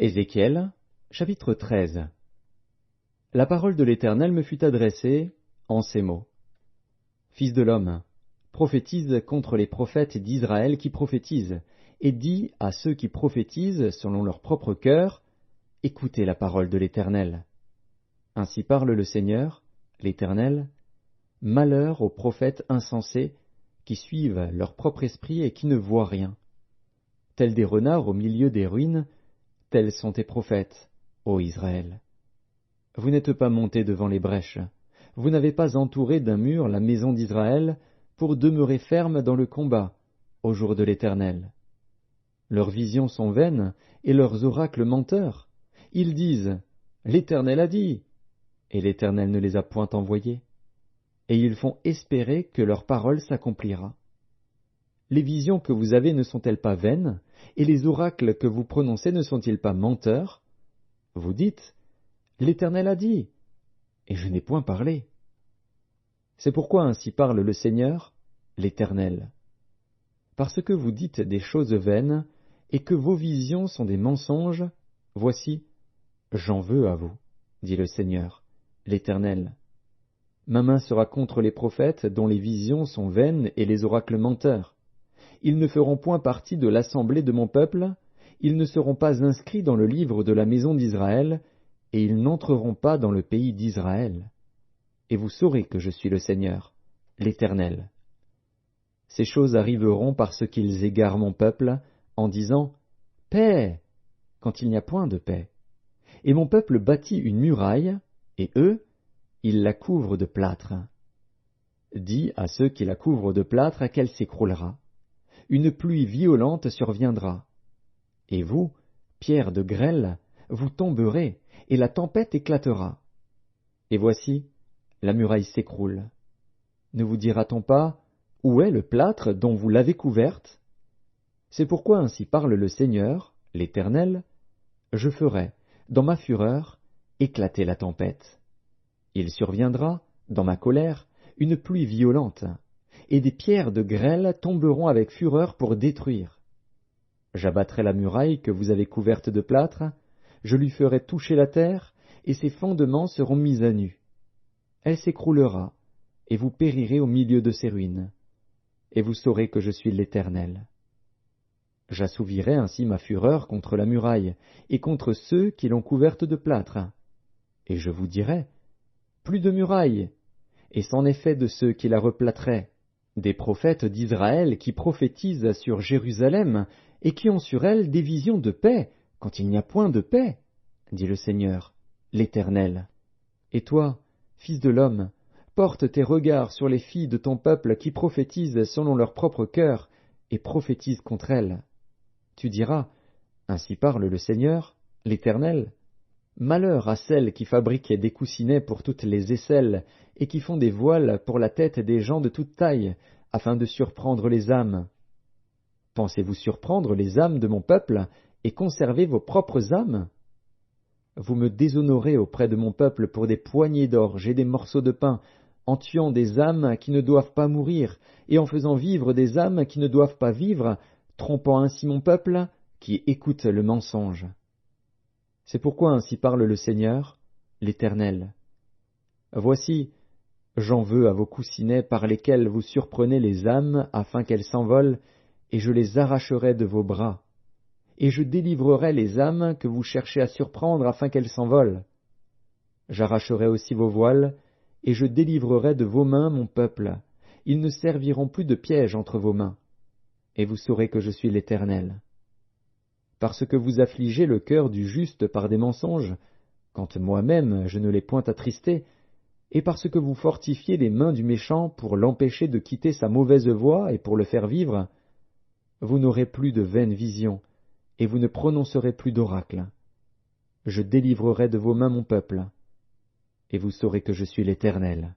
Ézéchiel, chapitre 13. La parole de l'Éternel me fut adressée en ces mots. Fils de l'homme, prophétise contre les prophètes d'Israël qui prophétisent, et dis à ceux qui prophétisent selon leur propre cœur, écoutez la parole de l'Éternel. Ainsi parle le Seigneur, l'Éternel, malheur aux prophètes insensés qui suivent leur propre esprit et qui ne voient rien. Tels des renards au milieu des ruines, tels sont tes prophètes, ô Israël. Vous n'êtes pas montés devant les brèches, vous n'avez pas entouré d'un mur la maison d'Israël pour demeurer ferme dans le combat, au jour de l'Éternel. Leurs visions sont vaines et leurs oracles menteurs. Ils disent, l'Éternel a dit, et l'Éternel ne les a point envoyés. Et ils font espérer que leur parole s'accomplira. Les visions que vous avez ne sont-elles pas vaines, et les oracles que vous prononcez ne sont-ils pas menteurs? Vous dites, l'Éternel a dit, et je n'ai point parlé. C'est pourquoi ainsi parle le Seigneur, l'Éternel. Parce que vous dites des choses vaines, et que vos visions sont des mensonges, voici, j'en veux à vous, dit le Seigneur, l'Éternel. Ma main sera contre les prophètes dont les visions sont vaines et les oracles menteurs. Ils ne feront point partie de l'assemblée de mon peuple, ils ne seront pas inscrits dans le livre de la maison d'Israël, et ils n'entreront pas dans le pays d'Israël. Et vous saurez que je suis le Seigneur, l'Éternel. Ces choses arriveront parce qu'ils égarent mon peuple, en disant « Paix !» quand il n'y a point de paix. Et mon peuple bâtit une muraille, et eux, ils la couvrent de plâtre. Dis à ceux qui la couvrent de plâtre qu'elle s'écroulera. Une pluie violente surviendra. Et vous, pierres de grêle, vous tomberez, et la tempête éclatera. Et voici, la muraille s'écroule. Ne vous dira-t-on pas, où est le plâtre dont vous l'avez couverte? C'est pourquoi ainsi parle le Seigneur, l'Éternel, je ferai, dans ma fureur, éclater la tempête. Il surviendra, dans ma colère, une pluie violente, et des pierres de grêle tomberont avec fureur pour détruire. J'abattrai la muraille que vous avez couverte de plâtre, je lui ferai toucher la terre, et ses fondements seront mis à nu. Elle s'écroulera, et vous périrez au milieu de ses ruines. Et vous saurez que je suis l'Éternel. J'assouvirai ainsi ma fureur contre la muraille, et contre ceux qui l'ont couverte de plâtre. Et je vous dirai, plus de muraille, et c'en est fait de ceux qui la replâtraient, des prophètes d'Israël qui prophétisent sur Jérusalem, et qui ont sur elle des visions de paix, quand il n'y a point de paix, dit le Seigneur, l'Éternel. Et toi, fils de l'homme, porte tes regards sur les filles de ton peuple qui prophétisent selon leur propre cœur, et prophétisent contre elles. Tu diras, ainsi parle le Seigneur, l'Éternel. Malheur à celles qui fabriquent des coussinets pour toutes les aisselles, et qui font des voiles pour la tête des gens de toute taille, afin de surprendre les âmes. Pensez-vous surprendre les âmes de mon peuple, et conserver vos propres âmes? Vous me déshonorez auprès de mon peuple pour des poignées d'orge et des morceaux de pain, en tuant des âmes qui ne doivent pas mourir, et en faisant vivre des âmes qui ne doivent pas vivre, trompant ainsi mon peuple, qui écoute le mensonge. C'est pourquoi ainsi parle le Seigneur, l'Éternel. Voici, j'en veux à vos coussinets par lesquels vous surprenez les âmes afin qu'elles s'envolent, et je les arracherai de vos bras. Et je délivrerai les âmes que vous cherchez à surprendre afin qu'elles s'envolent. J'arracherai aussi vos voiles, et je délivrerai de vos mains mon peuple. Ils ne serviront plus de piège entre vos mains. Et vous saurez que je suis l'Éternel. Parce que vous affligez le cœur du juste par des mensonges, quand moi-même je ne l'ai point attristé, et parce que vous fortifiez les mains du méchant pour l'empêcher de quitter sa mauvaise voie et pour le faire vivre, vous n'aurez plus de vaines visions, et vous ne prononcerez plus d'oracles. Je délivrerai de vos mains mon peuple, et vous saurez que je suis l'Éternel.